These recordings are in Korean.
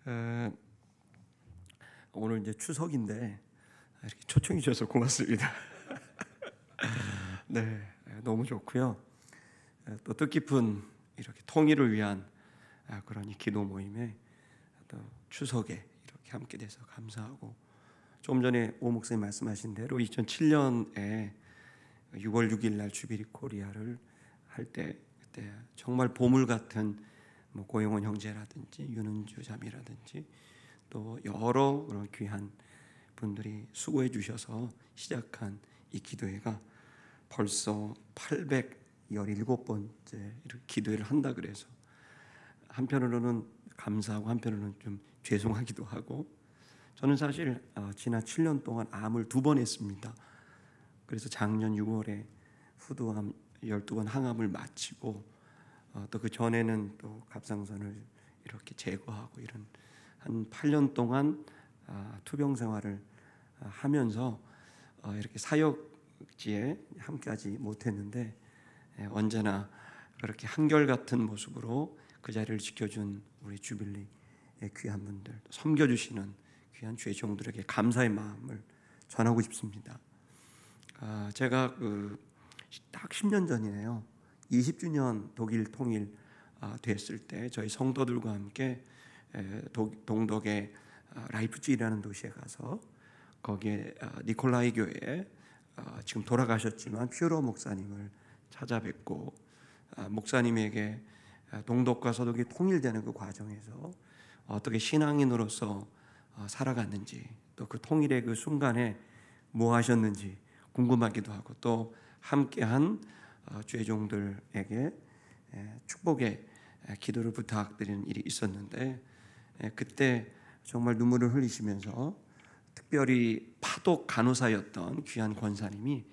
에, 오늘 이제 추석인데 이렇게 초청해 주셔서 고맙습니다. 네, 너무 좋고요. 또 뜻깊은 이렇게 통일을 위한 그런 이 기도 모임에 또 추석에 이렇게 함께 돼서 감사하고, 좀 전에 오 목사님 말씀하신 대로 2007년에 6월 6일 날 주비리 코리아를 할 때, 그때 정말 보물 같은 고영원 형제라든지 윤은주 자매라든지 또 여러 그런 귀한 분들이 수고해 주셔서 시작한 이 기도회가 벌써 817번째 이렇게 기도회를 한다 그래서 한편으로는 감사하고 한편으로는 좀 죄송하기도 하고, 저는 사실 지난 7년 동안 암을 2번 했습니다. 그래서 작년 6월에 후두암 12번 항암을 마치고 또 그 전에는 또 갑상선을 이렇게 제거하고 이런 한 8년 동안 투병 생활을 하면서 이렇게 사역지에 함께하지 못했는데, 언제나 그렇게 한결같은 모습으로 그 자리를 지켜준 우리 주빌리의 귀한 분들, 섬겨주시는 귀한 주의 종들에게 감사의 마음을 전하고 싶습니다. 제가 딱 10년 전이네요. 20주년 독일 통일 됐을 때 저희 성도들과 함께 동독의 라이프치히라는 도시에 가서 거기에 니콜라이 교회에 지금 돌아가셨지만 퓨러 목사님을 찾아뵙고, 목사님에게 동독과 서독이 통일되는 그 과정에서 어떻게 신앙인으로서 살아갔는지, 또 그 통일의 그 순간에 뭐 하셨는지 궁금하기도 하고, 또 함께한 주의 종들에게 축복의 기도를 부탁드리는 일이 있었는데, 그때 정말 눈물을 흘리시면서 특별히 파독 간호사였던 귀한 권사님이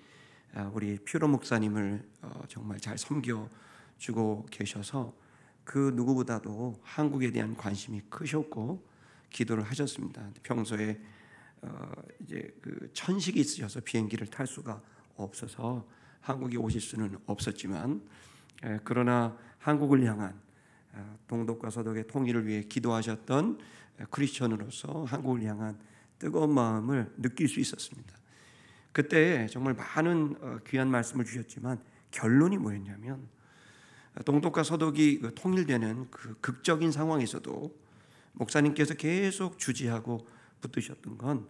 우리 퓨러 목사님을 정말 잘 섬겨주고 계셔서 그 누구보다도 한국에 대한 관심이 크셨고 기도를 하셨습니다. 평소에 이제 그 천식이 있으셔서 비행기를 탈 수가 없어서 한국에 오실 수는 없었지만, 그러나 한국을 향한 동독과 서독의 통일을 위해 기도하셨던 크리스천으로서 한국을 향한 뜨거운 마음을 느낄 수 있었습니다. 그때 정말 많은 귀한 말씀을 주셨지만 결론이 뭐였냐면, 동독과 서독이 통일되는 그 극적인 상황에서도 목사님께서 계속 주지하고 붙드셨던 건,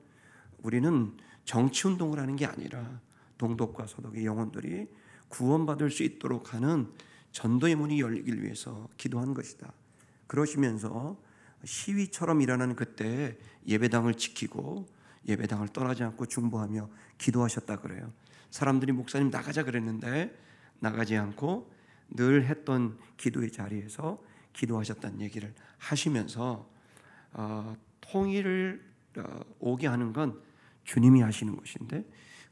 우리는 정치운동을 하는 게 아니라 동독과 서독의 영혼들이 구원받을 수 있도록 하는 전도의 문이 열리길 위해서 기도한 것이다. 그러시면서 시위처럼 일어나는 그때 예배당을 지키고 예배당을 떠나지 않고 중보하며 기도하셨다 그래요. 사람들이 목사님 나가자 그랬는데 나가지 않고 늘 했던 기도의 자리에서 기도하셨다는 얘기를 하시면서 통일을 오게 하는 건 주님이 하시는 것인데,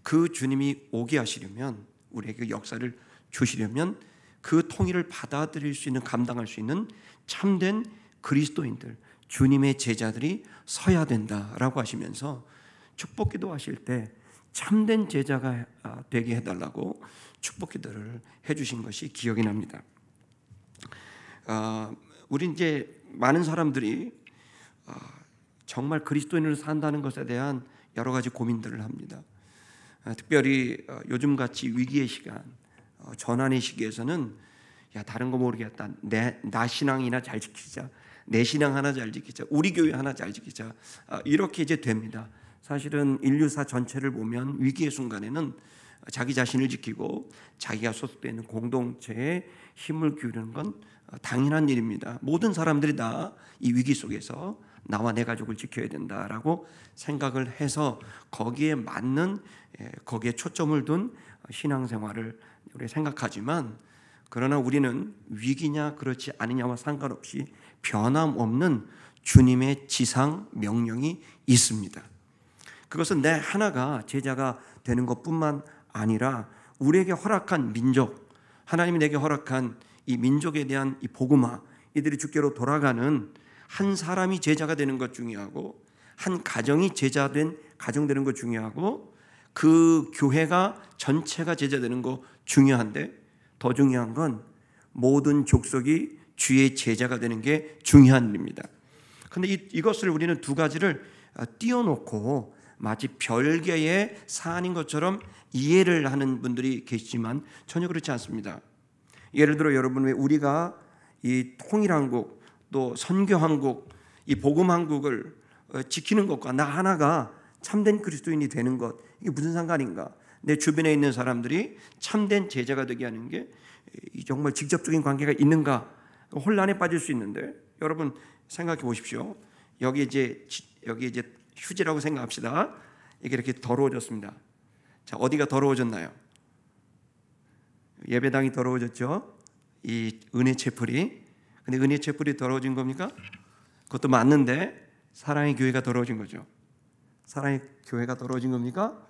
그 주님이 오게 하시려면, 우리에게 역사를 주시려면 그 통일을 받아들일 수 있는, 감당할 수 있는 참된 그리스도인들, 주님의 제자들이 서야 된다라고 하시면서 축복기도 하실 때 참된 제자가 되게 해달라고 축복기도를 해주신 것이 기억이 납니다. 우리 이제 많은 사람들이 정말 그리스도인으로 산다는 것에 대한 여러 가지 고민들을 합니다. 특별히 요즘같이 위기의 시간, 전환의 시기에서는 다른 거 모르겠다, 나 신앙이나 잘 지키자, 내 신앙 하나 잘 지키자, 우리 교회 하나 잘 지키자, 이렇게 이제 됩니다. 사실은 인류사 전체를 보면 위기의 순간에는 자기 자신을 지키고 자기가 소속되어 있는 공동체에 힘을 기울이는 건 당연한 일입니다. 모든 사람들이 다 이 위기 속에서 나와 내 가족을 지켜야 된다라고 생각을 해서 거기에 맞는, 거기에 초점을 둔 신앙생활을 우리 생각하지만, 그러나 우리는 위기냐 그렇지 않느냐와 상관없이 변함없는 주님의 지상 명령이 있습니다. 그것은 내 하나가 제자가 되는 것뿐만 아니라 우리에게 허락한 민족, 하나님이 내게 허락한 이 민족에 대한 이 복음화, 이들이 주께로 돌아가는 한 사람이 제자가 되는 것 중요하고, 한 가정이 제자된 가정 되는 것 중요하고, 그 교회가 전체가 제자 되는 거 중요한데, 더 중요한 건 모든 족속이 주의 제자가 되는 게 중요한 일입니다. 근데 이것을 우리는 두 가지를 띄워놓고 마치 별개의 사안인 것처럼 이해를 하는 분들이 계시지만 전혀 그렇지 않습니다. 예를 들어 여러분, 왜 우리가 이 통일한국 또 선교한국 이 복음한국을 지키는 것과 나 하나가 참된 그리스도인이 되는 것, 이게 무슨 상관인가? 내 주변에 있는 사람들이 참된 제자가 되게 하는 게 정말 직접적인 관계가 있는가? 혼란에 빠질 수 있는데, 여러분 생각해 보십시오. 여기 이제 휴지라고 생각합시다. 이게 이렇게 더러워졌습니다. 자, 어디가 더러워졌나요? 예배당이 더러워졌죠. 이 은혜 채플이. 근데 은혜 채플이 더러워진 겁니까? 그것도 맞는데 사랑의 교회가 더러워진 거죠. 사랑의 교회가 더러워진 겁니까?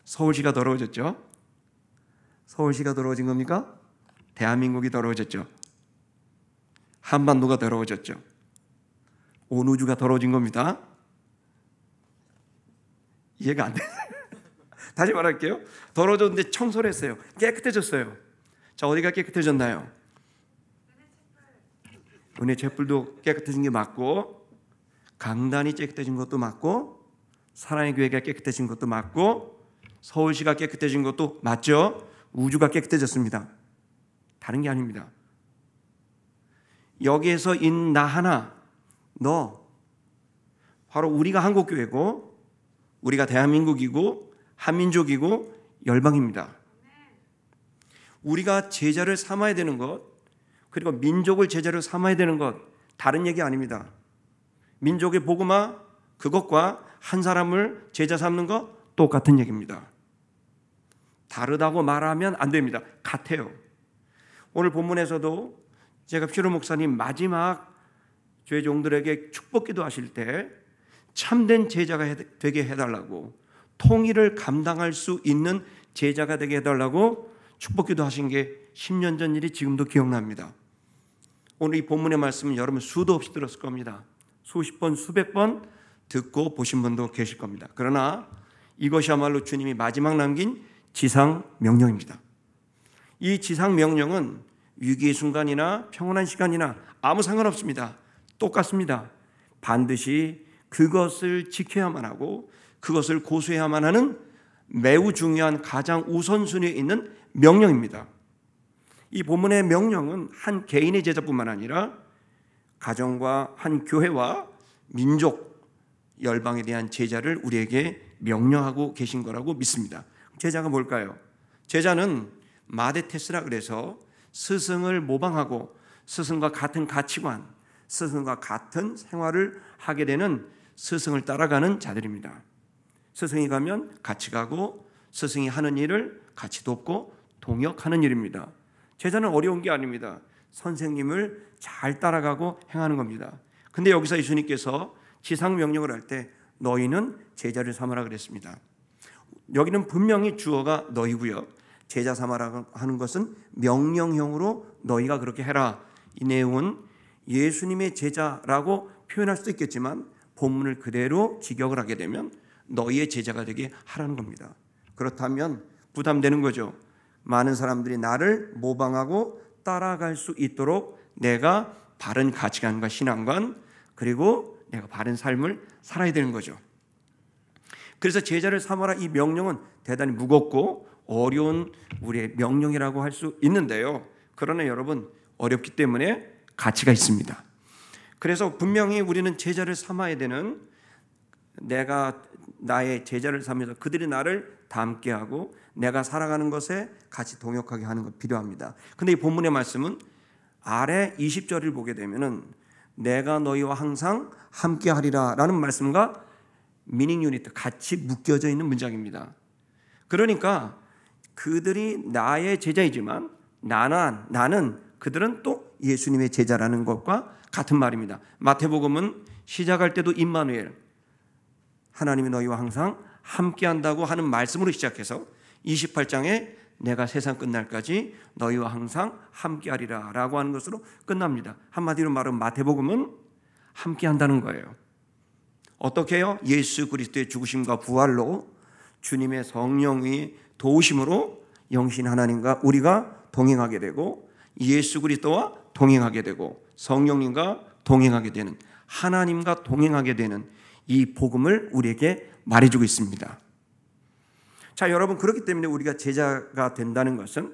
서울시가 더러워졌죠. 서울시가 더러워진 겁니까? 대한민국이 더러워졌죠. 한반도가 더러워졌죠. 온 우주가 더러워진 겁니다. 이해가 안 돼요. 다시 말할게요. 더러워졌는데 청소를 했어요. 깨끗해졌어요. 자, 어디가 깨끗해졌나요? 은혜 촛불도 깨끗해진 게 맞고, 강단이 깨끗해진 것도 맞고, 사랑의 교회가 깨끗해진 것도 맞고, 서울시가 깨끗해진 것도 맞죠. 우주가 깨끗해졌습니다. 다른 게 아닙니다. 여기에서 인 나 하나, 너, 바로 우리가 한국교회고 우리가 대한민국이고 한민족이고 열방입니다. 우리가 제자를 삼아야 되는 것, 그리고 민족을 제자로 삼아야 되는 것, 다른 얘기 아닙니다. 민족의 복음화, 그것과 한 사람을 제자 삼는 것 똑같은 얘기입니다. 다르다고 말하면 안 됩니다. 같아요. 오늘 본문에서도 제가 피로 목사님 마지막 주의 종들에게 축복 기도하실 때 참된 제자가 되게 해달라고, 통일을 감당할 수 있는 제자가 되게 해달라고 축복 기도하신 게 10년 전 일이 지금도 기억납니다. 오늘 이 본문의 말씀은 여러분 수도 없이 들었을 겁니다. 수십 번, 수백 번 듣고 보신 분도 계실 겁니다. 그러나 이것이야말로 주님이 마지막 남긴 지상 명령입니다. 이 지상 명령은 위기의 순간이나 평온한 시간이나 아무 상관없습니다. 똑같습니다. 반드시 그것을 지켜야만 하고 그것을 고수해야만 하는 매우 중요한 가장 우선순위에 있는 명령입니다. 이 본문의 명령은 한 개인의 제자뿐만 아니라 가정과 한 교회와 민족, 열방에 대한 제자를 우리에게 명령하고 계신 거라고 믿습니다. 제자가 뭘까요? 제자는 마데테스라 그래서 스승을 모방하고 스승과 같은 가치관, 스승과 같은 생활을 하게 되는 스승을 따라가는 자들입니다. 스승이 가면 같이 가고 스승이 하는 일을 같이 돕고 동역하는 일입니다. 제자는 어려운 게 아닙니다. 선생님을 잘 따라가고 행하는 겁니다. 근데 여기서 예수님께서 지상 명령을 할 때 너희는 제자를 삼으라 그랬습니다. 여기는 분명히 주어가 너희고요. 제자 삼아라 하는 것은 명령형으로 너희가 그렇게 해라. 이 내용은 예수님의 제자라고 표현할 수도 있겠지만 본문을 그대로 직역을 하게 되면 너희의 제자가 되게 하라는 겁니다. 그렇다면 부담되는 거죠. 많은 사람들이 나를 모방하고 따라갈 수 있도록 내가 바른 가치관과 신앙관, 그리고 내가 바른 삶을 살아야 되는 거죠. 그래서 제자를 삼아라, 이 명령은 대단히 무겁고 어려운 우리의 명령이라고 할 수 있는데요. 그러나 여러분, 어렵기 때문에 가치가 있습니다. 그래서 분명히 우리는 제자를 삼아야 되는, 내가 나의 제자를 삼면서 그들이 나를 닮게 하고 내가 살아가는 것에 같이 동역하게 하는 것 필요합니다. 근데 이 본문의 말씀은 아래 20절을 보게 되면은 내가 너희와 항상 함께 하리라 라는 말씀과 미닝 유니트 같이 묶여져 있는 문장입니다. 그러니까 그들이 나의 제자이지만 나는 그들은 또 예수님의 제자라는 것과 같은 말입니다. 마태복음은 시작할 때도 임마누엘, 하나님이 너희와 항상 함께한다고 하는 말씀으로 시작해서 28장에 내가 세상 끝날까지 너희와 항상 함께하리라 라고 하는 것으로 끝납니다. 한마디로 말하면 마태복음은 함께한다는 거예요. 어떻게 해요? 예수 그리스도의 죽으심과 부활로 주님의 성령의 도우심으로 영신 하나님과 우리가 동행하게 되고 예수 그리스도와 동행하게 되고 성령님과 동행하게 되는 하나님과 동행하게 되는 이 복음을 우리에게 말해주고 있습니다. 자, 여러분, 그렇기 때문에 우리가 제자가 된다는 것은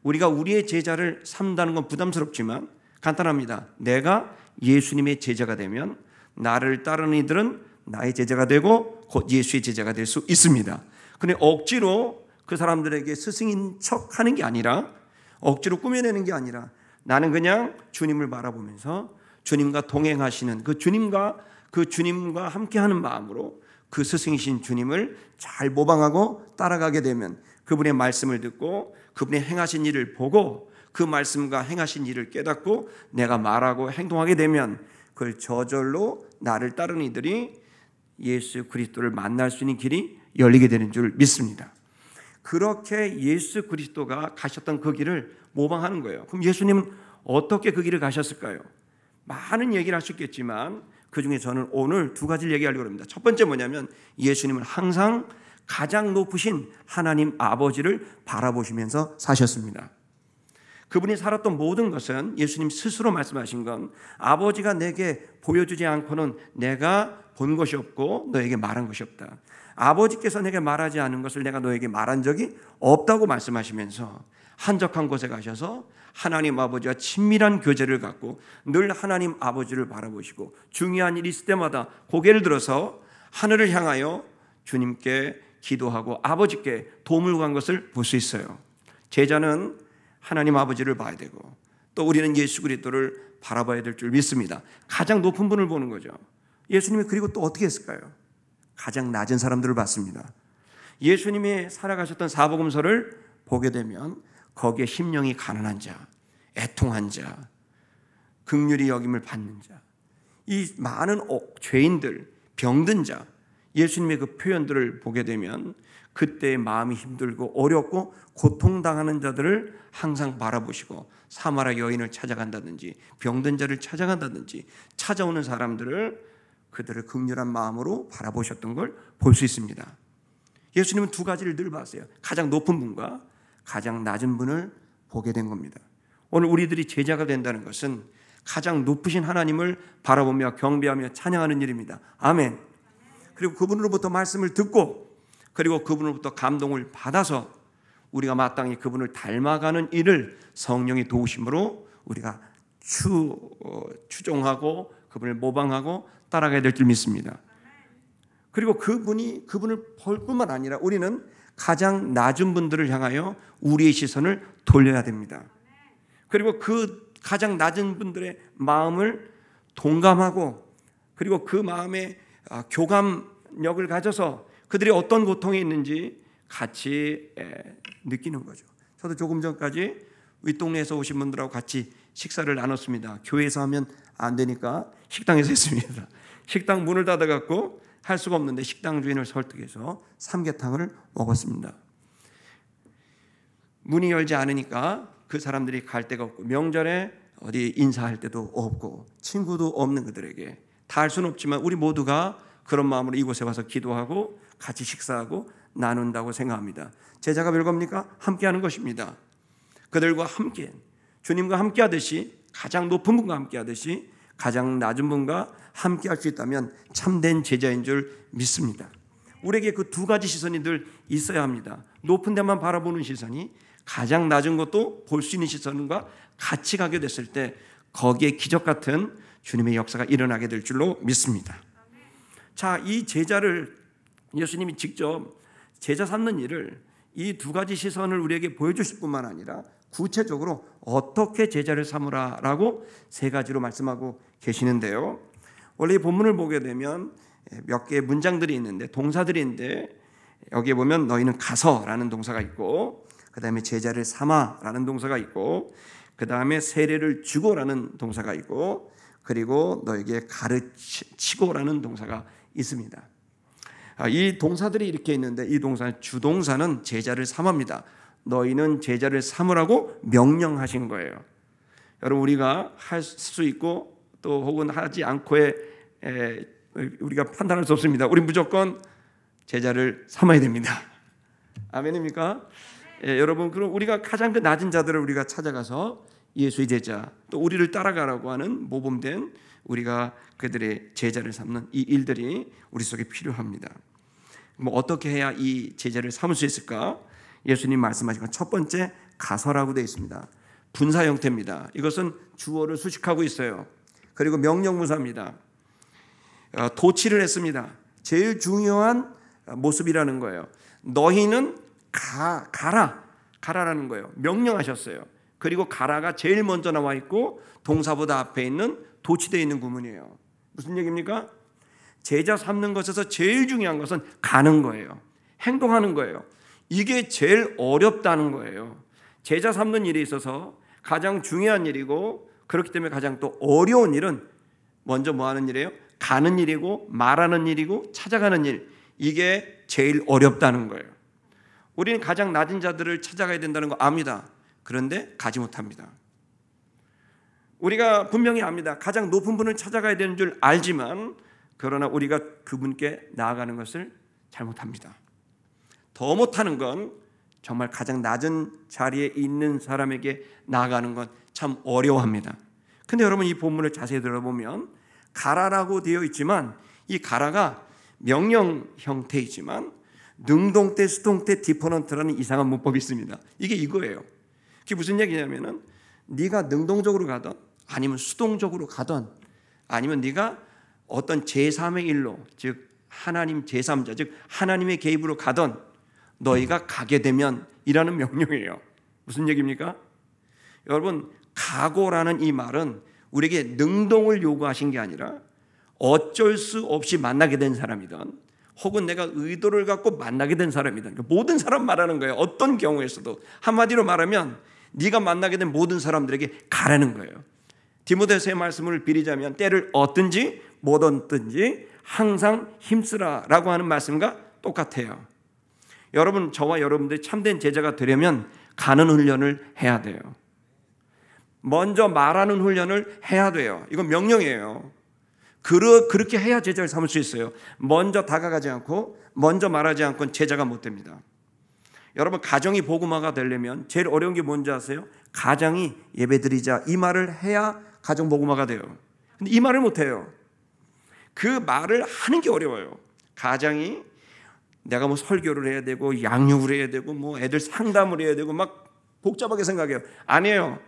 우리가 우리의 제자를 삼다는 건 부담스럽지만 간단합니다. 내가 예수님의 제자가 되면 나를 따르는 이들은 나의 제자가 되고 곧 예수의 제자가 될 수 있습니다. 그런데 억지로 그 사람들에게 스승인 척 하는 게 아니라, 억지로 꾸며내는 게 아니라, 나는 그냥 주님을 바라보면서 주님과 동행하시는 그 주님과 함께하는 마음으로 그 스승이신 주님을 잘 모방하고 따라가게 되면, 그분의 말씀을 듣고 그분의 행하신 일을 보고 그 말씀과 행하신 일을 깨닫고 내가 말하고 행동하게 되면, 그걸 저절로 나를 따르는 이들이 예수 그리스도를 만날 수 있는 길이 열리게 되는 줄 믿습니다. 그렇게 예수 그리스도가 가셨던 그 길을 모방하는 거예요. 그럼 예수님은 어떻게 그 길을 가셨을까요? 많은 얘기를 할 수 있겠지만 그중에 저는 오늘 두 가지를 얘기하려고 합니다. 첫 번째 뭐냐면, 예수님은 항상 가장 높으신 하나님 아버지를 바라보시면서 사셨습니다. 그분이 살았던 모든 것은 예수님 스스로 말씀하신 건, 아버지가 내게 보여주지 않고는 내가 본 것이 없고 너에게 말한 것이 없다. 아버지께서 내게 말하지 않은 것을 내가 너에게 말한 적이 없다고 말씀하시면서 한적한 곳에 가셔서 하나님 아버지와 친밀한 교제를 갖고 늘 하나님 아버지를 바라보시고 중요한 일이 있을 때마다 고개를 들어서 하늘을 향하여 주님께 기도하고 아버지께 도움을 구한 것을 볼 수 있어요. 제자는 하나님 아버지를 봐야 되고 또 우리는 예수 그리스도를 바라봐야 될 줄 믿습니다. 가장 높은 분을 보는 거죠. 예수님이 그리고 또 어떻게 했을까요? 가장 낮은 사람들을 봤습니다. 예수님이 살아가셨던 사복음서를 보게 되면 거기에 심령이 가난한 자, 애통한 자, 긍휼히 여김을 받는 자, 이 많은 죄인들, 병든 자, 예수님의 그 표현들을 보게 되면 그때 마음이 힘들고 어렵고 고통당하는 자들을 항상 바라보시고 사마리아 여인을 찾아간다든지 병든 자를 찾아간다든지 찾아오는 사람들을 그들을 긍휼한 마음으로 바라보셨던 걸 볼 수 있습니다. 예수님은 두 가지를 늘 봤어요. 가장 높은 분과 가장 낮은 분을 보게 된 겁니다. 오늘 우리들이 제자가 된다는 것은 가장 높으신 하나님을 바라보며 경배하며 찬양하는 일입니다. 아멘. 그리고 그분으로부터 말씀을 듣고 그리고 그분으로부터 감동을 받아서 우리가 마땅히 그분을 닮아가는 일을 성령의 도우심으로 우리가 추종하고 그분을 모방하고 따라가야 될 줄 믿습니다. 그리고 그분을 볼 뿐만 아니라 우리는 가장 낮은 분들을 향하여 우리의 시선을 돌려야 됩니다. 그리고 그 가장 낮은 분들의 마음을 동감하고 그리고 그 마음에 교감력을 가져서 그들이 어떤 고통이 있는지 같이 느끼는 거죠. 저도 조금 전까지 윗동네에서 오신 분들하고 같이 식사를 나눴습니다. 교회에서 하면 안 되니까 식당에서 했습니다. 식당 문을 닫아갖고 할 수가 없는데 식당 주인을 설득해서 삼계탕을 먹었습니다. 문이 열지 않으니까 그 사람들이 갈 데가 없고 명절에 어디 인사할 데도 없고 친구도 없는 그들에게 다 할 수는 없지만 우리 모두가 그런 마음으로 이곳에 와서 기도하고 같이 식사하고 나눈다고 생각합니다. 제자가 별겁니까? 함께하는 것입니다. 그들과 함께 주님과 함께하듯이 가장 높은 분과 함께하듯이 가장 낮은 분과 함께할 수 있다면 참된 제자인 줄 믿습니다. 우리에게 그 두 가지 시선이 늘 있어야 합니다. 높은 데만 바라보는 시선이 가장 낮은 것도 볼 수 있는 시선과 같이 가게 됐을 때 거기에 기적 같은 주님의 역사가 일어나게 될 줄로 믿습니다. 자, 이 제자를 예수님이 직접 제자 삼는 일을 이 두 가지 시선을 우리에게 보여주실 뿐만 아니라 구체적으로 어떻게 제자를 삼으라라고 세 가지로 말씀하고 계시는데요. 원래 이 본문을 보게 되면 몇 개의 문장들이 있는데 동사들이 있는데 여기에 보면 너희는 가서라는 동사가 있고 그 다음에 제자를 삼아라는 동사가 있고 그 다음에 세례를 주고라는 동사가 있고 그리고 너에게 가르치고라는 동사가 있습니다. 이 동사들이 이렇게 있는데 이 주동사는 제자를 삼합니다. 너희는 제자를 삼으라고 명령하신 거예요. 여러분 우리가 할 수 있고 또 혹은 하지 않고의 우리가 판단할 수 없습니다. 우리 무조건 제자를 삼아야 됩니다. 아멘입니까? 여러분 그럼 우리가 가장 그 낮은 자들을 우리가 찾아가서 예수의 제자 또 우리를 따라가라고 하는 모범된 우리가 그들의 제자를 삼는 이 일들이 우리 속에 필요합니다. 뭐 어떻게 해야 이 제자를 삼을 수 있을까? 예수님 말씀하신 것 첫 번째 가설하고 되어 있습니다. 분사 형태입니다. 이것은 주어를 수식하고 있어요. 그리고 명령무사입니다. 도치를 했습니다. 제일 중요한 모습이라는 거예요. 너희는 가라라는 거예요. 명령하셨어요. 그리고 가라가 제일 먼저 나와 있고 동사보다 앞에 있는 도치되어 있는 구문이에요. 무슨 얘기입니까? 제자 삼는 것에서 제일 중요한 것은 가는 거예요. 행동하는 거예요. 이게 제일 어렵다는 거예요. 제자 삼는 일에 있어서 가장 중요한 일이고, 그렇기 때문에 가장 또 어려운 일은 먼저 뭐 하는 일이에요? 가는 일이고, 말하는 일이고, 찾아가는 일. 이게 제일 어렵다는 거예요. 우리는 가장 낮은 자들을 찾아가야 된다는 거 압니다. 그런데 가지 못합니다. 우리가 분명히 압니다. 가장 높은 분을 찾아가야 되는 줄 알지만, 그러나 우리가 그분께 나아가는 것을 잘못합니다. 더 못하는 건 정말 가장 낮은 자리에 있는 사람에게 나아가는 건 참 어려워합니다. 근데 여러분, 이 본문을 자세히 들어보면 가라라고 되어 있지만, 이 가라가 명령 형태이지만 능동태, 수동태, 디퍼런트라는 이상한 문법이 있습니다. 이게 이거예요. 그게 무슨 얘기냐면은, 네가 능동적으로 가든 아니면 수동적으로 가든 아니면 네가 어떤 제3의 일로, 즉 하나님 제3자, 즉 하나님의 개입으로 가든 너희가 가게 되면 이라는 명령이에요. 무슨 얘기입니까? 여러분, 가고라는 이 말은 우리에게 능동을 요구하신 게 아니라 어쩔 수 없이 만나게 된 사람이든 혹은 내가 의도를 갖고 만나게 된 사람이든, 모든 사람 말하는 거예요. 어떤 경우에서도. 한마디로 말하면 네가 만나게 된 모든 사람들에게 가라는 거예요. 디모데서의 말씀을 빌리자면 때를 얻든지 못 얻든지 항상 힘쓰라라고 하는 말씀과 똑같아요. 여러분, 저와 여러분들이 참된 제자가 되려면 가는 훈련을 해야 돼요. 먼저 말하는 훈련을 해야 돼요. 이건 명령이에요. 그렇게 해야 제자를 삼을 수 있어요. 먼저 다가가지 않고 먼저 말하지 않고는 제자가 못 됩니다. 여러분, 가정이 복음화가 되려면 제일 어려운 게 뭔지 아세요? 가장이 예배드리자 이 말을 해야 가정 복음화가 돼요. 근데 이 말을 못 해요. 그 말을 하는 게 어려워요. 가장이 내가 뭐 설교를 해야 되고 양육을 해야 되고 뭐 애들 상담을 해야 되고 막 복잡하게 생각해요. 아니에요.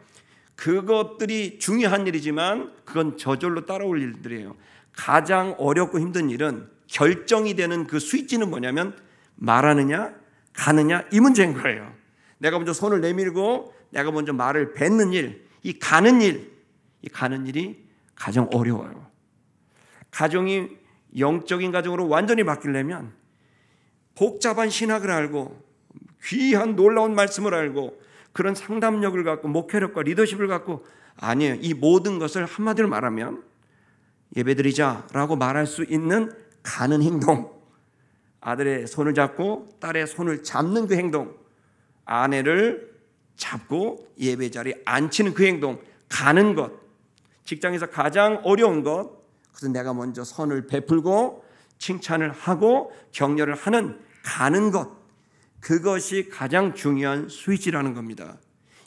그것들이 중요한 일이지만 그건 저절로 따라올 일들이에요. 가장 어렵고 힘든 일은 결정이 되는 그 스위치는 뭐냐면 말하느냐 가느냐 이 문제인 거예요. 내가 먼저 손을 내밀고 내가 먼저 말을 뱉는 일, 이 가는 일이 가장 어려워요. 가정이 영적인 가정으로 완전히 바뀌려면 복잡한 신학을 알고 귀한 놀라운 말씀을 알고 그런 상담력을 갖고 목회력과 리더십을 갖고 아니에요. 이 모든 것을 한마디로 말하면 예배드리자라고 말할 수 있는 가는 행동, 아들의 손을 잡고 딸의 손을 잡는 그 행동, 아내를 잡고 예배 자리에 앉히는 그 행동, 가는 것, 직장에서 가장 어려운 것, 그래서 내가 먼저 선을 베풀고 칭찬을 하고 격려를 하는 가는 것, 그것이 가장 중요한 스위치라는 겁니다.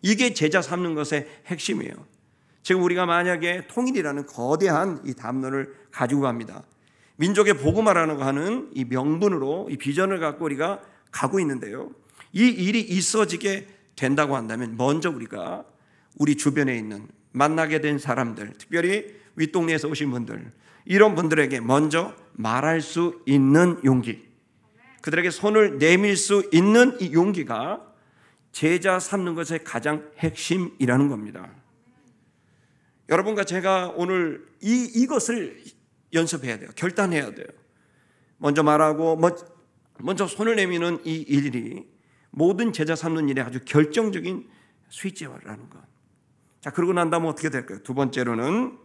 이게 제자 삼는 것의 핵심이에요. 지금 우리가 만약에 통일이라는 거대한 이 담론을 가지고 갑니다. 민족의 복음화라는 하는 이 명분으로 이 비전을 갖고 우리가 가고 있는데요. 이 일이 있어지게 된다고 한다면 먼저 우리가 우리 주변에 있는 만나게 된 사람들, 특별히 윗동네에서 오신 분들, 이런 분들에게 먼저 말할 수 있는 용기, 그들에게 손을 내밀 수 있는 이 용기가 제자 삼는 것의 가장 핵심이라는 겁니다. 여러분과 제가 오늘 이것을 연습해야 돼요. 결단해야 돼요. 먼저 말하고 먼저 손을 내미는 이 일이 모든 제자 삼는 일에 아주 결정적인 스위치라는 것. 자, 그러고 난 다음에 어떻게 될까요? 두 번째로는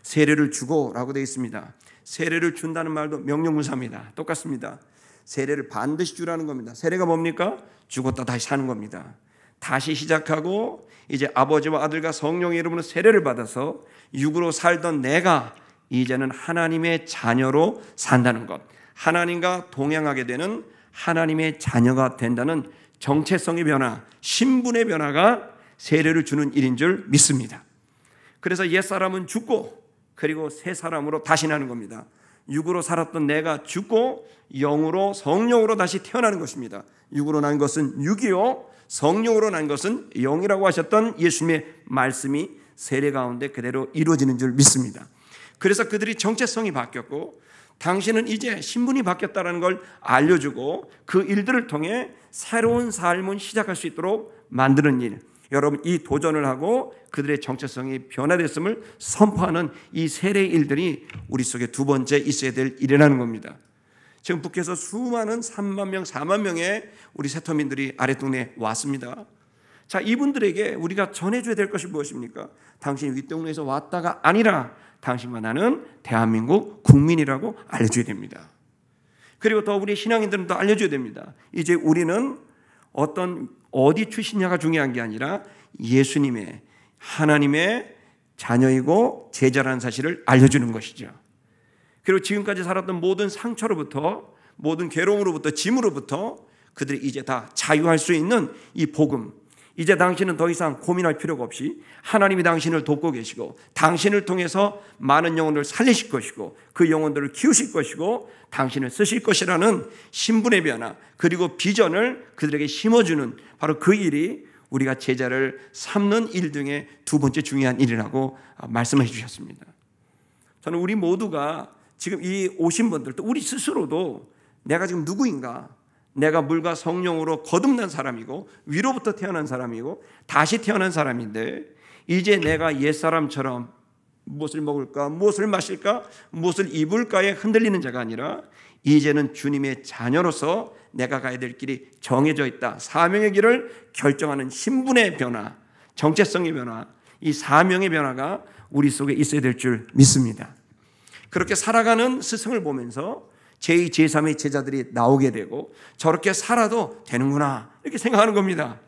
세례를 주고라고 되어 있습니다. 세례를 준다는 말도 명령문사입니다. 똑같습니다. 세례를 반드시 주라는 겁니다. 세례가 뭡니까? 죽었다 다시 사는 겁니다. 다시 시작하고 이제 아버지와 아들과 성령의 이름으로 세례를 받아서 육으로 살던 내가 이제는 하나님의 자녀로 산다는 것, 하나님과 동행하게 되는 하나님의 자녀가 된다는 정체성의 변화, 신분의 변화가 세례를 주는 일인 줄 믿습니다. 그래서 옛사람은 죽고 그리고 새 사람으로 다시 나는 겁니다. 육으로 살았던 내가 죽고 영으로 성령으로 다시 태어나는 것입니다. 육으로 난 것은 육이요 성령으로 난 것은 영이라고 하셨던 예수님의 말씀이 세례 가운데 그대로 이루어지는 줄 믿습니다. 그래서 그들이 정체성이 바뀌었고 당신은 이제 신분이 바뀌었다는 걸 알려주고 그 일들을 통해 새로운 삶을 시작할 수 있도록 만드는 일, 여러분 이 도전을 하고 그들의 정체성이 변화됐음을 선포하는 이 세례의 일들이 우리 속에 두 번째 있어야 될 일이라는 겁니다. 지금 북해에서 수많은 3만 명, 4만 명의 우리 세터민들이 아랫동네에 왔습니다. 자, 이분들에게 우리가 전해줘야 될 것이 무엇입니까? 당신이 윗동네에서 왔다가 아니라 당신과 나는 대한민국 국민이라고 알려줘야 됩니다. 그리고 더 우리 신앙인들은 더 알려줘야 됩니다. 이제 우리는 어디 출신냐가 중요한 게 아니라 예수님의 하나님의 자녀이고 제자라는 사실을 알려주는 것이죠. 그리고 지금까지 살았던 모든 상처로부터 모든 괴로움으로부터 짐으로부터 그들이 이제 다 자유할 수 있는 이 복음, 이제 당신은 더 이상 고민할 필요가 없이 하나님이 당신을 돕고 계시고 당신을 통해서 많은 영혼을 살리실 것이고 그 영혼들을 키우실 것이고 당신을 쓰실 것이라는 신분의 변화 그리고 비전을 그들에게 심어주는 바로 그 일이 우리가 제자를 삼는 일 중에 두 번째 중요한 일이라고 말씀해 주셨습니다. 저는 우리 모두가 지금 이 오신 분들 또 우리 스스로도 내가 지금 누구인가, 내가 물과 성령으로 거듭난 사람이고 위로부터 태어난 사람이고 다시 태어난 사람인데 이제 내가 옛사람처럼 무엇을 먹을까, 무엇을 마실까, 무엇을 입을까에 흔들리는 자가 아니라 이제는 주님의 자녀로서 내가 가야 될 길이 정해져 있다. 사명의 길을 결정하는 신분의 변화, 정체성의 변화, 이 사명의 변화가 우리 속에 있어야 될 줄 믿습니다. 그렇게 살아가는 스승을 보면서 제2, 제3의 제자들이 나오게 되고 저렇게 살아도 되는구나 이렇게 생각하는 겁니다.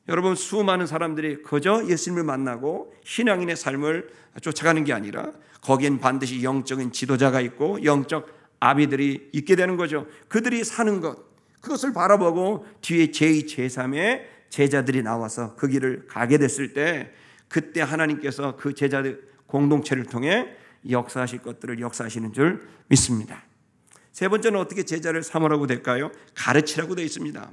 여러분 수많은 사람들이 그저 예수님을 만나고 신앙인의 삶을 쫓아가는 게 아니라 거기엔 반드시 영적인 지도자가 있고 영적 아비들이 있게 되는 거죠. 그들이 사는 것 그것을 바라보고 뒤에 제2, 제3의 제자들이 나와서 그 길을 가게 됐을 때 그때 하나님께서 그 제자들 공동체를 통해 역사하실 것들을 역사하시는 줄 믿습니다. 세 번째는 어떻게 제자를 삼으라고 될까요? 가르치라고 되어 있습니다.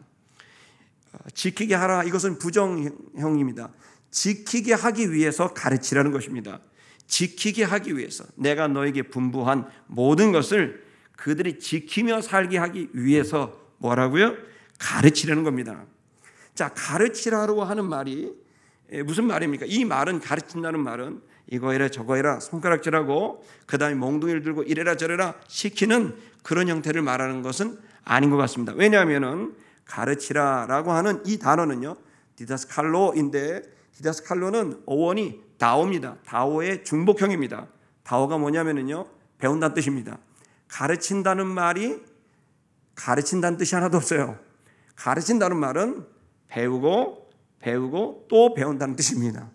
지키게 하라 이것은 부정형입니다. 지키게 하기 위해서 가르치라는 것입니다. 지키게 하기 위해서 내가 너에게 분부한 모든 것을 그들이 지키며 살게 하기 위해서 뭐라고요? 가르치라는 겁니다. 자, 가르치라고 하는 말이 무슨 말입니까? 이 말은 가르친다는 말은 이거 해라 저거 해라 손가락질하고 그 다음에 몽둥이를 들고 이래라 저래라 시키는 그런 형태를 말하는 것은 아닌 것 같습니다. 왜냐하면 가르치라라고 하는 이 단어는요 디다스칼로인데 디다스칼로는 어원이 다오입니다. 다오의 중복형입니다. 다오가 뭐냐면요 배운다는 뜻입니다. 가르친다는 말이 가르친다는 뜻이 하나도 없어요. 가르친다는 말은 배우고 또 배운다는 뜻입니다.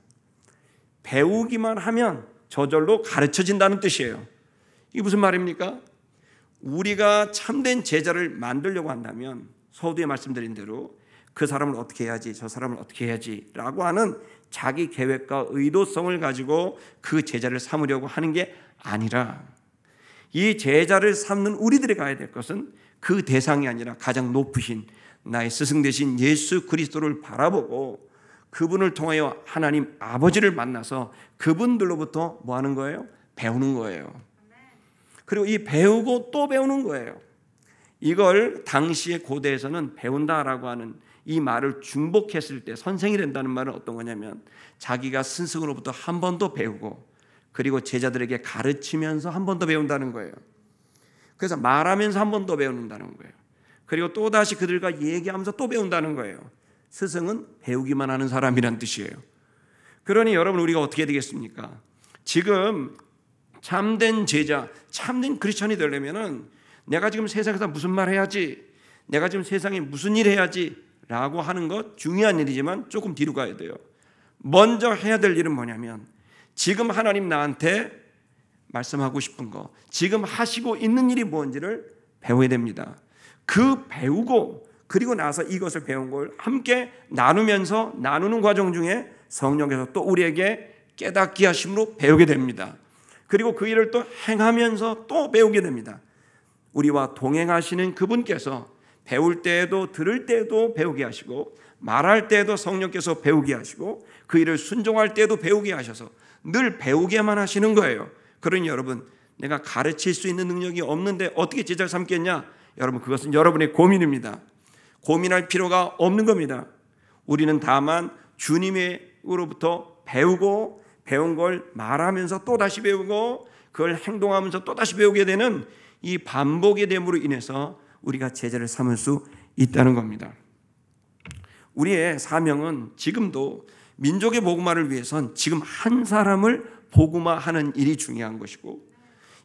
배우기만 하면 저절로 가르쳐진다는 뜻이에요. 이게 무슨 말입니까? 우리가 참된 제자를 만들려고 한다면 서두에 말씀드린 대로 그 사람을 어떻게 해야지 저 사람을 어떻게 해야지 라고 하는 자기 계획과 의도성을 가지고 그 제자를 삼으려고 하는 게 아니라 이 제자를 삼는 우리들이 가야 될 것은 그 대상이 아니라 가장 높으신 나의 스승 되신 예수 그리스도를 바라보고 그분을 통하여 하나님 아버지를 만나서 그분들로부터 뭐 하는 거예요? 배우는 거예요. 그리고 이 배우고 또 배우는 거예요. 이걸 당시의 고대에서는 배운다라고 하는 이 말을 중복했을 때 선생이 된다는 말은 어떤 거냐면 자기가 스승으로부터 한 번 더 배우고 그리고 제자들에게 가르치면서 한 번 더 배운다는 거예요. 그래서 말하면서 한 번 더 배운다는 거예요. 그리고 또다시 그들과 얘기하면서 또 배운다는 거예요. 스승은 배우기만 하는 사람이란 뜻이에요. 그러니 여러분 우리가 어떻게 되겠습니까? 지금 참된 제자, 참된 크리스천이 되려면은 내가 지금 세상에서 무슨 말 해야지, 내가 지금 세상에 무슨 일 해야지 라고 하는 것 중요한 일이지만 조금 뒤로 가야 돼요. 먼저 해야 될 일은 뭐냐면 지금 하나님 나한테 말씀하고 싶은 거, 지금 하시고 있는 일이 뭔지를 배워야 됩니다. 그 배우고 그리고 나서 이것을 배운 걸 함께 나누면서 나누는 과정 중에 성령께서 또 우리에게 깨닫게 하심으로 배우게 됩니다. 그리고 그 일을 또 행하면서 또 배우게 됩니다. 우리와 동행하시는 그분께서 배울 때에도 들을 때에도 배우게 하시고 말할 때에도 성령께서 배우게 하시고 그 일을 순종할 때에도 배우게 하셔서 늘 배우게만 하시는 거예요. 그러니 여러분, 내가 가르칠 수 있는 능력이 없는데 어떻게 제자를 삼겠냐? 여러분, 그것은 여러분의 고민입니다. 고민할 필요가 없는 겁니다. 우리는 다만 주님으로부터 배우고 배운 걸 말하면서 또다시 배우고 그걸 행동하면서 또다시 배우게 되는 이 반복의 됨으로 인해서 우리가 제자를 삼을 수 있다는 겁니다. 우리의 사명은 지금도 민족의 복음화를 위해선 지금 한 사람을 복음화하는 일이 중요한 것이고,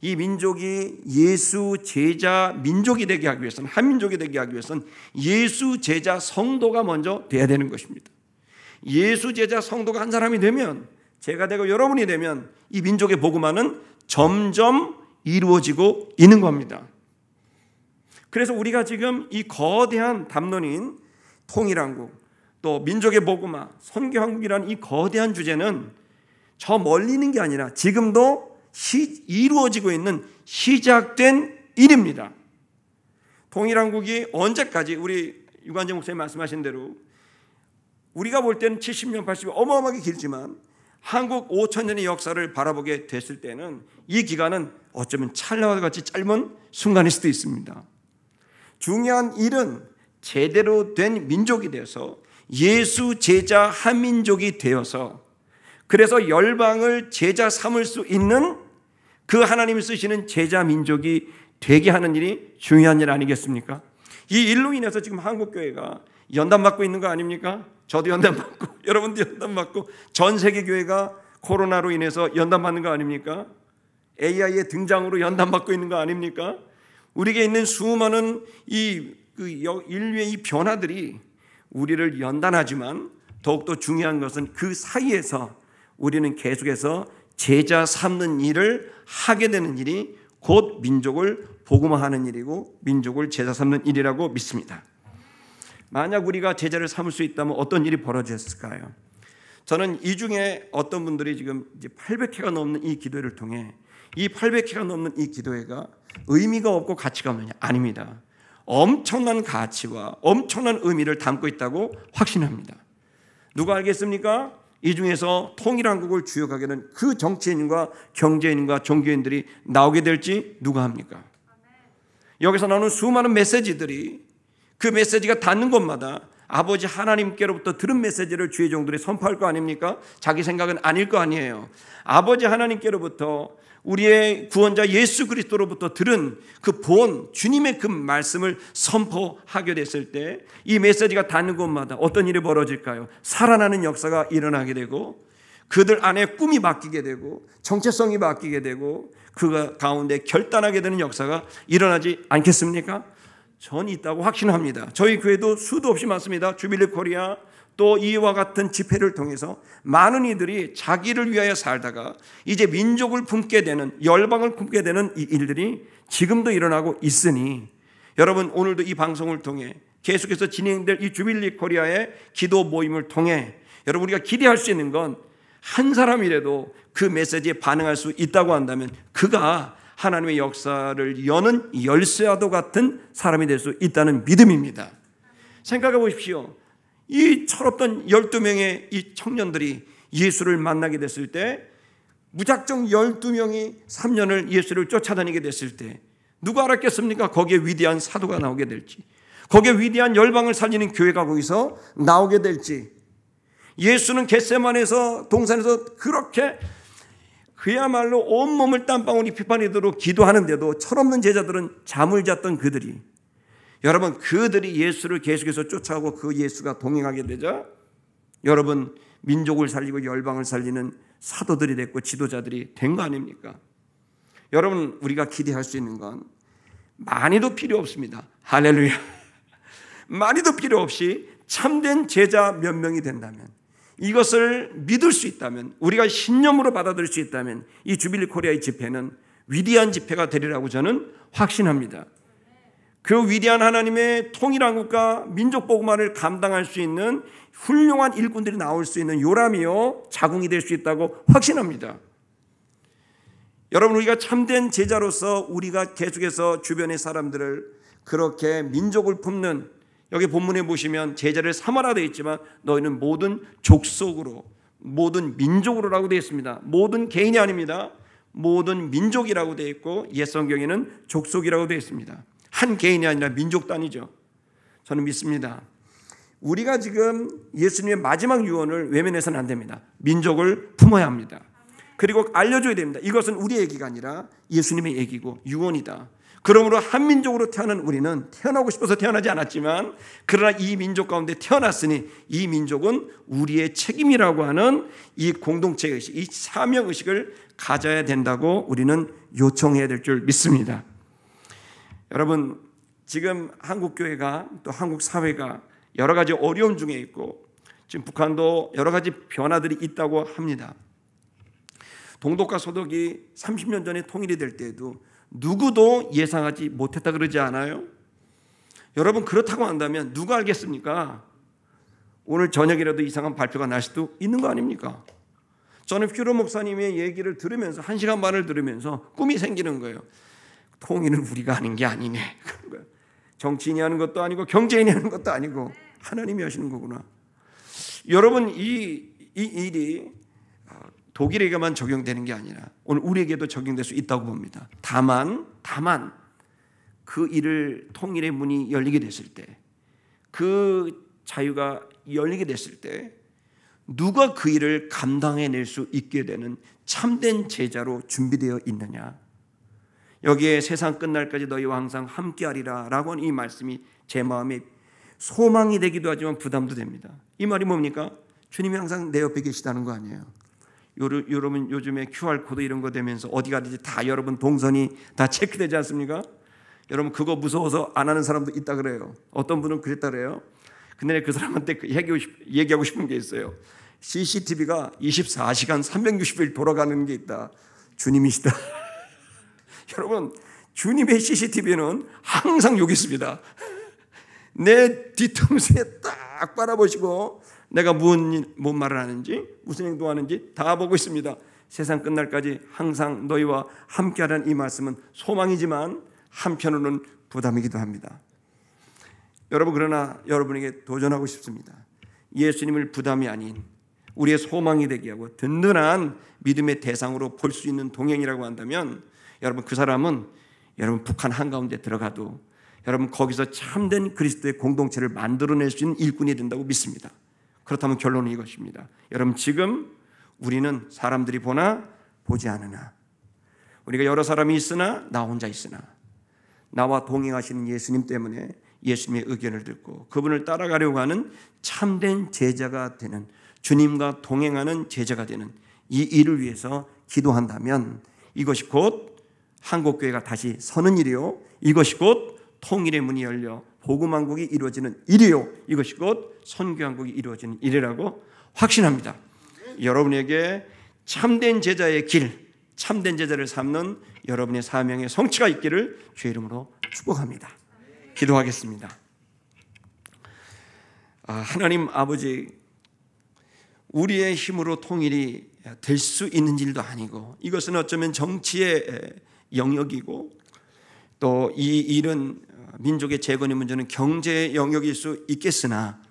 이 민족이 예수 제자 민족이 되게 하기 위해서는, 한 민족이 되게 하기 위해서는 예수 제자 성도가 먼저 돼야 되는 것입니다. 예수 제자 성도가 한 사람이 되면, 제가 되고 여러분이 되면 이 민족의 복음화는 점점 이루어지고 있는 겁니다. 그래서 우리가 지금 이 거대한 담론인 통일한국, 또 민족의 복음화, 선교한국이라는 이 거대한 주제는 저 멀리 있는 게 아니라 지금도 이루어지고 있는 시작된 일입니다. 통일한국이 언제까지, 우리 유관재 목사님 말씀하신 대로 우리가 볼 때는 70년, 80년 어마어마하게 길지만 한국 5,000년의 역사를 바라보게 됐을 때는 이 기간은 어쩌면 찰나와 같이 짧은 순간일 수도 있습니다. 중요한 일은 제대로 된 민족이 되어서 예수 제자 한민족이 되어서, 그래서 열방을 제자 삼을 수 있는 그 하나님이 쓰시는 제자 민족이 되게 하는 일이 중요한 일 아니겠습니까? 이 일로 인해서 지금 한국교회가 연단받고 있는 거 아닙니까? 저도 연단받고 여러분도 연단받고 전 세계 교회가 코로나로 인해서 연단받는 거 아닙니까? AI의 등장으로 연단받고 있는 거 아닙니까? 우리에게 있는 수많은 인류의 이 변화들이 우리를 연단하지만 더욱더 중요한 것은 그 사이에서 우리는 계속해서 제자 삼는 일을 하게 되는 일이 곧 민족을 복음화하는 일이고 민족을 제자 삼는 일이라고 믿습니다. 만약 우리가 제자를 삼을 수 있다면 어떤 일이 벌어졌을까요? 저는 이 중에 어떤 분들이 지금 이제 800회가 넘는 이 기도회를 통해 이 800회가 넘는 이 기도회가 의미가 없고 가치가 없느냐? 아닙니다. 엄청난 가치와 엄청난 의미를 담고 있다고 확신합니다. 누가 알겠습니까? 이 중에서 통일한국을 주역하게 된 그 정치인과 경제인과 종교인들이 나오게 될지 누가 합니까? 여기서 나오는 수많은 메시지들이 그 메시지가 닿는 곳마다 아버지 하나님께로부터 들은 메시지를 주의 종들이 선포할 거 아닙니까? 자기 생각은 아닐 거 아니에요. 아버지 하나님께로부터 우리의 구원자 예수 그리스도로부터 들은 그 본 주님의 그 말씀을 선포하게 됐을 때 이 메시지가 닿는 곳마다 어떤 일이 벌어질까요? 살아나는 역사가 일어나게 되고 그들 안에 꿈이 바뀌게 되고 정체성이 바뀌게 되고 그 가운데 결단하게 되는 역사가 일어나지 않겠습니까? 전 있다고 확신합니다. 저희 교회도 수도 없이 많습니다. 주빌리 코리아 또 이와 같은 집회를 통해서 많은 이들이 자기를 위하여 살다가 이제 민족을 품게 되는, 열방을 품게 되는 이 일들이 지금도 일어나고 있으니 여러분, 오늘도 이 방송을 통해 계속해서 진행될 이 주빌리 코리아의 기도 모임을 통해 여러분, 우리가 기대할 수 있는 건 한 사람이라도 그 메시지에 반응할 수 있다고 한다면 그가 하나님의 역사를 여는 열쇠와도 같은 사람이 될 수 있다는 믿음입니다. 생각해 보십시오. 이 철없던 12명의 이 청년들이 예수를 만나게 됐을 때, 무작정 12명이 3년을 예수를 쫓아다니게 됐을 때 누가 알았겠습니까? 거기에 위대한 사도가 나오게 될지, 거기에 위대한 열방을 살리는 교회가 거기서 나오게 될지. 예수는 겟세마네에서 동산에서 그렇게 그야말로 온몸을 땀방울이 피판이도록 기도하는데도 철없는 제자들은 잠을 잤던 그들이, 여러분, 그들이 예수를 계속해서 쫓아오고 그 예수가 동행하게 되자 여러분, 민족을 살리고 열방을 살리는 사도들이 됐고 지도자들이 된 거 아닙니까? 여러분, 우리가 기대할 수 있는 건 많이도 필요 없습니다. 할렐루야. 많이도 필요 없이 참된 제자 몇 명이 된다면, 이것을 믿을 수 있다면, 우리가 신념으로 받아들일 수 있다면 이 주빌리 코리아의 집회는 위대한 집회가 되리라고 저는 확신합니다. 그 위대한 하나님의 통일한국과 민족복음화를 감당할 수 있는 훌륭한 일꾼들이 나올 수 있는 요람이요 자궁이 될 수 있다고 확신합니다. 여러분, 우리가 참된 제자로서 우리가 계속해서 주변의 사람들을 그렇게 민족을 품는, 여기 본문에 보시면 제자를 삼아라 되어 있지만 너희는 모든 족속으로, 모든 민족으로라고 되어 있습니다. 모든 개인이 아닙니다. 모든 민족이라고 되어 있고 옛 성경에는 족속이라고 되어 있습니다. 한 개인이 아니라 민족 단위죠. 저는 믿습니다. 우리가 지금 예수님의 마지막 유언을 외면해서는 안 됩니다. 민족을 품어야 합니다. 그리고 알려줘야 됩니다. 이것은 우리의 얘기가 아니라 예수님의 얘기고 유언이다. 그러므로 한민족으로 태어난 우리는 태어나고 싶어서 태어나지 않았지만 그러나 이 민족 가운데 태어났으니 이 민족은 우리의 책임이라고 하는 이 공동체의식, 이 사명의식을 가져야 된다고 우리는 요청해야 될 줄 믿습니다. 여러분, 지금 한국교회가 또 한국 사회가 여러 가지 어려움 중에 있고 지금 북한도 여러 가지 변화들이 있다고 합니다. 동독과 서독이 30년 전에 통일이 될 때에도 누구도 예상하지 못했다 그러지 않아요? 여러분, 그렇다고 한다면 누가 알겠습니까? 오늘 저녁이라도 이상한 발표가 날 수도 있는 거 아닙니까? 저는 퓨러 목사님의 얘기를 들으면서 1시간 반을 들으면서 꿈이 생기는 거예요. 통일은 우리가 하는 게 아니네. 정치인이 하는 것도 아니고 경제인이 하는 것도 아니고 하나님이 하시는 거구나. 여러분, 이 일이 독일에게만 적용되는 게 아니라 오늘 우리에게도 적용될 수 있다고 봅니다. 다만 그 일을, 통일의 문이 열리게 됐을 때, 그 자유가 열리게 됐을 때 누가 그 일을 감당해낼 수 있게 되는 참된 제자로 준비되어 있느냐. 여기에 세상 끝날까지 너희와 항상 함께하리라 라고 하는 이 말씀이 제 마음에 소망이 되기도 하지만 부담도 됩니다. 이 말이 뭡니까? 주님이 항상 내 옆에 계시다는 거 아니에요. 여러분, 요즘에 QR코드 이런 거 되면서 어디 가든지 다 여러분 동선이 다 체크되지 않습니까? 여러분, 그거 무서워서 안 하는 사람도 있다 그래요. 어떤 분은 그랬다 그래요. 근데 그 사람한테 얘기하고 싶은 게 있어요. CCTV가 24시간 360일 돌아가는 게 있다. 주님이시다. 여러분, 주님의 CCTV는 항상 여기 있습니다. 내 뒤통수에 딱 바라보시고 내가 뭔 말을 하는지 무슨 행동하는지 다 보고 있습니다. 세상 끝날까지 항상 너희와 함께하라는 이 말씀은 소망이지만 한편으로는 부담이기도 합니다. 여러분, 그러나 여러분에게 도전하고 싶습니다. 예수님을 부담이 아닌 우리의 소망이 되게 하고 든든한 믿음의 대상으로 볼 수 있는 동행이라고 한다면 여러분, 그 사람은 여러분 북한 한가운데 들어가도 여러분 거기서 참된 그리스도의 공동체를 만들어낼 수 있는 일꾼이 된다고 믿습니다. 그렇다면 결론은 이것입니다. 여러분, 지금 우리는 사람들이 보나 보지 않으나, 우리가 여러 사람이 있으나 나 혼자 있으나 나와 동행하시는 예수님 때문에 예수님의 의견을 듣고 그분을 따라가려고 하는 참된 제자가 되는, 주님과 동행하는 제자가 되는 이 일을 위해서 기도한다면 이것이 곧 한국교회가 다시 서는 일이요, 이것이 곧 통일의 문이 열려 복음왕국이 이루어지는 일이요, 이것이 곧 선교왕국이 이루어지는 일이라고 확신합니다. 여러분에게 참된 제자의 길, 참된 제자를 삼는 여러분의 사명의 성취가 있기를 주의 이름으로 축복합니다. 기도하겠습니다. 하나님 아버지, 우리의 힘으로 통일이 될 수 있는 일도 아니고 이것은 어쩌면 정치의 영역이고 또 이 일은 민족의 재건의 문제는 경제의 영역일 수 있겠으나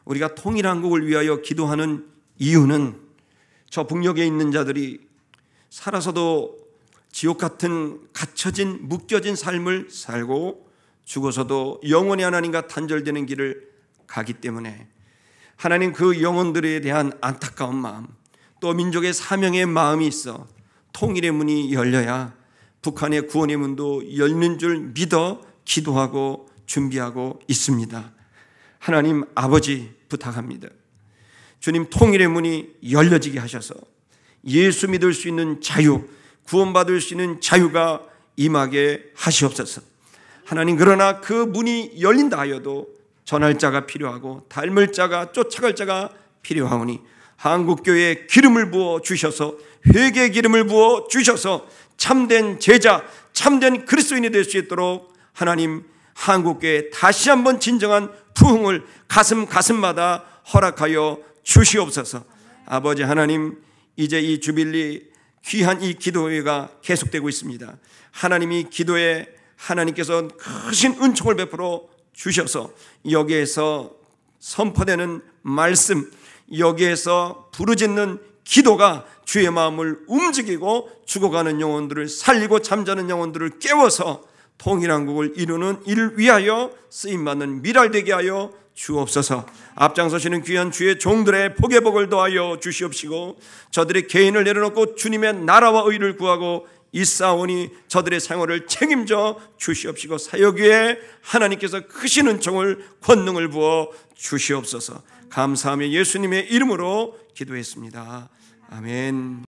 우리가 통일한국을 위하여 기도하는 이유는 저 북녘에 있는 자들이 살아서도 지옥 같은 갇혀진 묶여진 삶을 살고 죽어서도 영원히 하나님과 단절되는 길을 가기 때문에 하나님, 그 영혼들에 대한 안타까운 마음, 또 민족의 사명의 마음이 있어 통일의 문이 열려야 북한의 구원의 문도 열리는 줄 믿어 기도하고 준비하고 있습니다. 하나님 아버지, 부탁합니다. 주님, 통일의 문이 열려지게 하셔서 예수 믿을 수 있는 자유, 구원받을 수 있는 자유가 임하게 하시옵소서. 하나님, 그러나 그 문이 열린다 하여도 전할 자가 필요하고 닮을 자가, 쫓아갈 자가 필요하오니 한국교회에 기름을 부어 주셔서, 회개의 기름을 부어 주셔서 참된 제자, 참된 그리스도인이 될 수 있도록 하나님, 한국교회에 다시 한번 진정한 부흥을 가슴마다 허락하여 주시옵소서. 아버지 하나님, 이제 이 주빌리 귀한 이 기도회가 계속되고 있습니다. 하나님이 기도에 하나님께서 크신 은총을 베풀어 주셔서 여기에서 선포되는 말씀, 여기에서 부르짖는 기도가 주의 마음을 움직이고 죽어가는 영혼들을 살리고 잠자는 영혼들을 깨워서 통일한국을 이루는 이를 위하여 쓰임받는 미랄되게 하여 주옵소서. 앞장서시는 귀한 주의 종들의 복의 복을 더하여 주시옵시고 저들의 개인을 내려놓고 주님의 나라와 의를 구하고 있사오니 저들의 생활을 책임져 주시옵시고 사역 위에 하나님께서 크신 은총을 권능을 부어 주시옵소서. 감사하며 예수님의 이름으로 기도했습니다. 아멘.